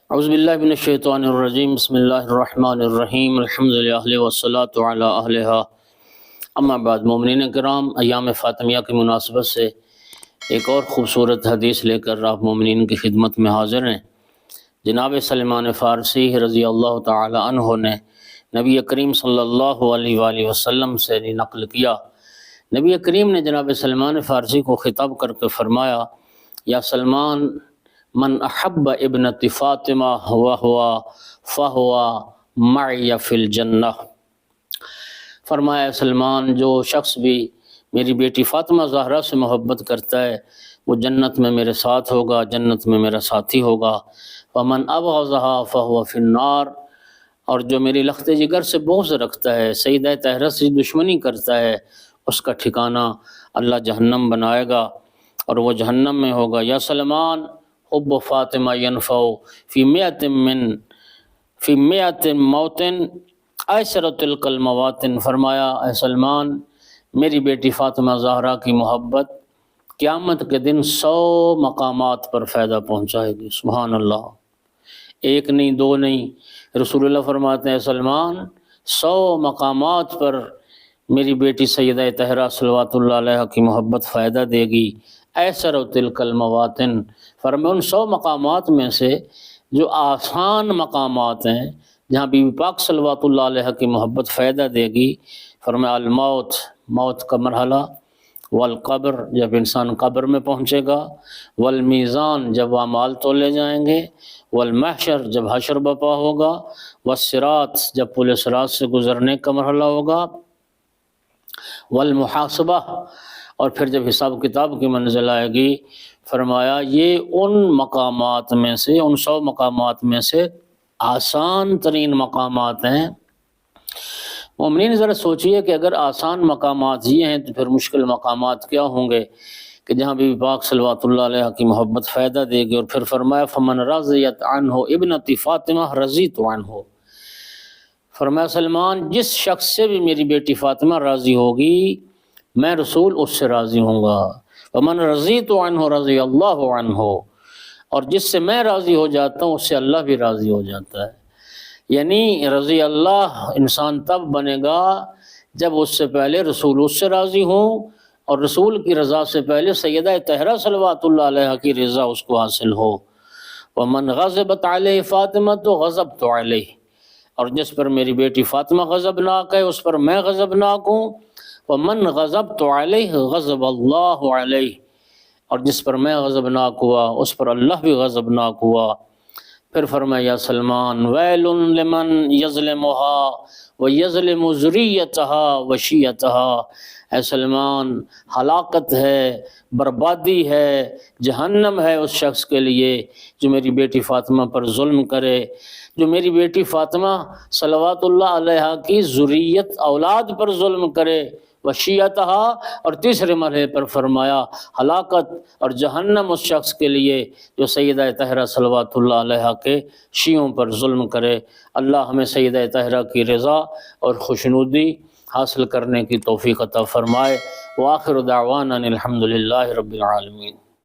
اعوذ باللہ من الشیطان الرجیم بسم اللہ الرحمن الرحیم الحمدللہ والصلاة علی اہلہا اما بعد مومنین کرام، ایام فاطمیہ کی مناسبت سے ایک اور خوبصورت حدیث لے کر آپ مومنین کی خدمت میں حاضر ہیں۔ جناب سلمان فارسی رضی اللہ تعالی عنہ نے نبی کریم صلی اللہ علیہ وآلہ وسلم سے نقل کیا۔ نبی کریم نے جناب سلمان فارسی کو خطاب کر کے فرمایا، یا سلمان من احب ابنت فاطمہ فہو معی فی الجنہ۔ فرمایا سلمان، جو شخص بھی میری بیٹی فاطمہ زہرا سے محبت کرتا ہے وہ جنت میں میرے ساتھ ہوگا، جنت میں میرا ساتھی ہوگا۔ ومن ابغضها فہو فی النار، اور جو میری لخت جگر سے بغض رکھتا ہے، سیدہ طاہرہ سے دشمنی کرتا ہے، اس کا ٹھکانہ اللہ جہنم بنائے گا اور وہ جہنم میں ہوگا۔ یا سلمان، حب فاطمہ ینفع فی مئت موت ایسر تلک المواتن۔ فرمایا اے سلمان، میری بیٹی فاطمہ زہرا کی محبت قیامت کے دن 100 مقامات پر فائدہ پہنچائے گی۔ سبحان اللہ، ایک نہیں دو نہیں، رسول اللہ فرماتے ہیں سلمان 100 مقامات پر میری بیٹی سیدہ طاہرہ صلوات اللہ علیہ کی محبت فائدہ دے گی۔ ایسر تلک المواتن، فرمایا ان 100 مقامات میں سے جو آسان مقامات ہیں جہاں بی بی پاک صلوات اللہ علیہ کی محبت فائدہ دے گی، فرمایا الموت، موت کا مرحلہ، والقبر، جب انسان قبر میں پہنچے گا، والمیزان، جب اعمال تولے جائیں گے، والمحشر، جب حشر بپا ہوگا، والصراط، جب پل صراط سے گزرنے کا مرحلہ ہوگا، والمحاسبہ، اور پھر جب حساب کتاب کی منزل آئے گی۔ فرمایا یہ ان مقامات میں سے، ان 100 مقامات میں سے آسان ترین مقامات ہیں۔ مومنین ذرا سوچئے کہ اگر آسان مقامات یہ ہیں تو پھر مشکل مقامات کیا ہوں گے کہ جہاں بی بی پاک صلوات اللہ علیہ کی محبت فائدہ دے گی۔ اور پھر فرمایا فمن رضیت عنہ ابنت فاطمہ رضیت عنہ۔ فرمایا سلمان، جس شخص سے بھی میری بیٹی فاطمہ راضی ہوگی میں رسول اس سے راضی ہوں گا۔ ومن رضیت عنہ رضی اللہ عنہ، اور جس سے میں راضی ہو جاتا ہوں اس سے اللہ بھی راضی ہو جاتا ہے۔ یعنی رضی اللہ انسان تب بنے گا جب اس سے پہلے رسول اس سے راضی ہوں، اور رسول کی رضا سے پہلے سیدہ طاہرہ صلوات اللہ علیہ کی رضا اس کو حاصل ہو۔ ومن غضبت علیہ فاطمہ تو غضبت علیہ، اور جس پر میری بیٹی فاطمہ غضبناک ہے اس پر میں غضبناک ہوں۔ ومن غضبت علیہ غضب اللہ علیہ، اور جس پر میں غضبناک ہوا اس پر اللہ بھی غضبناک ہوا۔ پھر فرمایا یا سلمان، ویل لمن یظلمها ویظلم ذریتها وشیتها۔ اے سلمان، ہلاکت ہے، بربادی ہے، جہنم ہے اس شخص کے لیے جو میری بیٹی فاطمہ پر ظلم کرے، جو میری بیٹی فاطمہ صلوات اللہ علیہ کی ذریت اولاد پر ظلم کرے، وشیتہا، اور تیسرے مرحلے پر فرمایا ہلاکت اور جہنم اس شخص کے لیے جو سیدہ طاہرہ صلوات اللہ علیہ کے شیعوں پر ظلم کرے۔ اللہ ہمیں سیدہ طاہرہ کی رضا اور خوشنودی حاصل کرنے کی توفیق عطا فرمائے۔ وآخر دعوانا الحمدللہ رب العالمین۔